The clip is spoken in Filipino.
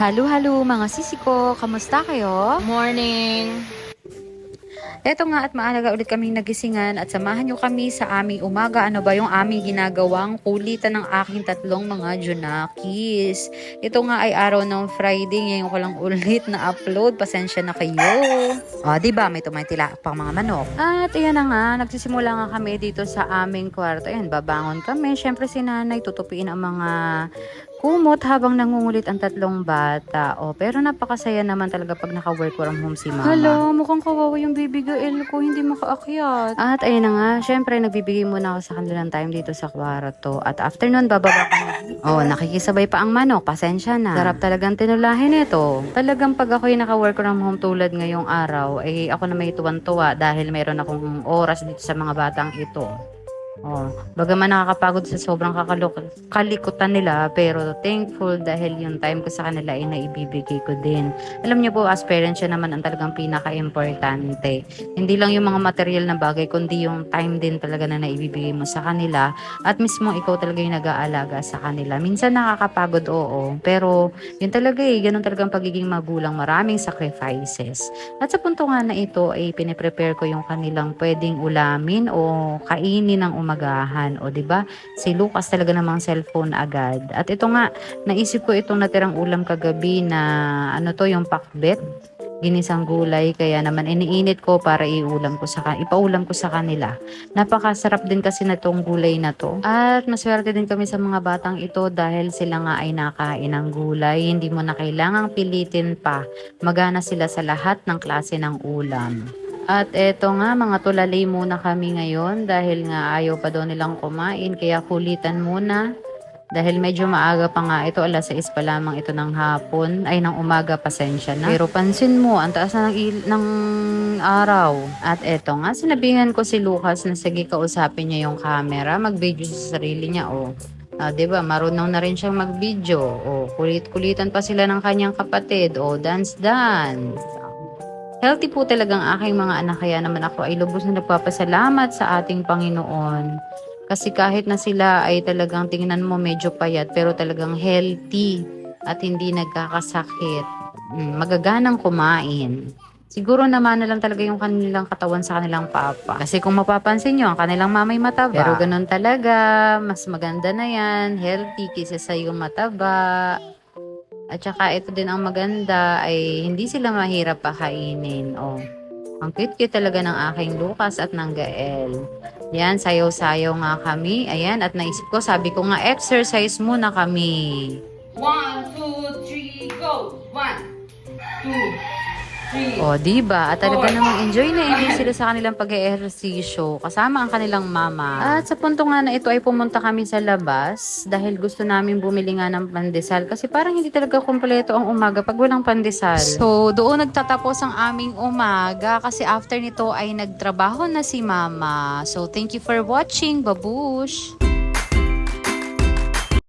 Halo mga sisi ko, kamusta kayo? Morning! Eto nga at maaga ulit kaming nagisingan at samahan nyo kami sa aming umaga. Ano ba yung aming ginagawang kulitan ng aking tatlong mga junakis. Ito nga ay araw ng Friday, ngayon ko lang ulit na upload. Pasensya na kayo. O, diba may tumitila pang mga manok. At ayan na nga, nagsisimula nga kami dito sa aming kwarto. Ayan, babangon kami. Siyempre si nanay tutupiin ang mga kumot habang nangungulit ang tatlong bata. O, pero napakasaya naman talaga pag naka-work from home si mama. Hala, mukhang kawawa yung baby girl ko, hindi makaakyat. At ayun na nga, syempre nagbibigay muna ako sa kanilang time dito sa kwarto. At after nun, bababa kami. Oh, nakikisabay pa ang manok, pasensya na. Sarap talagang tinulahin ito. Talagang pag ako'y naka-work from home tulad ngayong araw, ay ako na may tuwan-tuwa dahil mayroon akong oras dito sa mga batang ito. Oh, bagaman nakakapagod sa sobrang kalikutan nila, pero thankful dahil yung time ko sa kanila ay naibibigay ko din. Alam niyo po, as parents, siya naman ang talagang pinaka-importante. Hindi lang yung mga material na bagay, kundi yung time din talaga na naibibigay mo sa kanila at mismo ikaw talaga yung nag-aalaga sa kanila. Minsan nakakapagod, oo, pero yun talaga ganun talagang pagiging magulang, maraming sacrifices. At sa punto nga na ito ay piniprepare ko yung kanilang pwedeng ulamin o kainin ng umagahan. O, di ba? Si Lucas talaga namang cellphone agad. At ito nga, naisip ko itong natirang ulam kagabi na ano to, yung pakbet, ginisang gulay, kaya naman iniinit ko para ipaulam ko sa kanila. Napakasarap din kasi na tong gulay na to. At maswerte din kami sa mga batang ito dahil sila nga ay nakain ng gulay. Hindi mo na kailangang pilitin pa. Magana sila sa lahat ng klase ng ulam. At eto nga, mga tulalay muna kami ngayon dahil nga ayaw pa daw nilang kumain, kaya kulitan muna. Dahil medyo maaga pa nga ito, 6:00 pa lamang ito ng hapon, ay ng umaga, pasensya na. Pero pansin mo, ang taas na ng araw. At eto nga, sinabihan ko si Lucas na sige kausapin niya yung camera, mag-video sa sarili niya, oh. 'Di ba? Marunong na rin siyang mag-video. Oh, kulit-kulitan pa sila ng kanyang kapatid. Oh, dance. Healthy po talagang aking mga anak, kaya naman ako ay lubos na nagpapasalamat sa ating Panginoon. Kasi kahit na sila ay talagang tingnan mo medyo payat, pero talagang healthy at hindi nagkakasakit. Magaganang kumain. Siguro naman na lang talaga yung kanilang katawan sa kanilang papa. Kasi kung mapapansin nyo, ang kanilang mamay mataba. Pero ganun talaga, mas maganda na yan, healthy kaysa sa yung mataba. At saka ito din ang maganda ay hindi sila mahirap pakainin. Oh, ang cute-cute talaga ng aking Lucas at ng Gael. Yan, sayaw-sayaw nga kami. Ayan, at naisip ko, sabi ko nga, exercise muna kami. 1, 2, 3, go! 1, 2, 3. O, diba? At talaga namang enjoy na enjoy sila sa kanilang pag-eehersisyo kasama ang kanilang mama. At sa punto nga na ito ay pumunta kami sa labas dahil gusto namin bumili nga ng pandesal kasi parang hindi talaga kumpleto ang umaga pag walang pandesal. So, doon nagtatapos ang aming umaga kasi after nito ay nagtrabaho na si mama. So, thank you for watching, babush!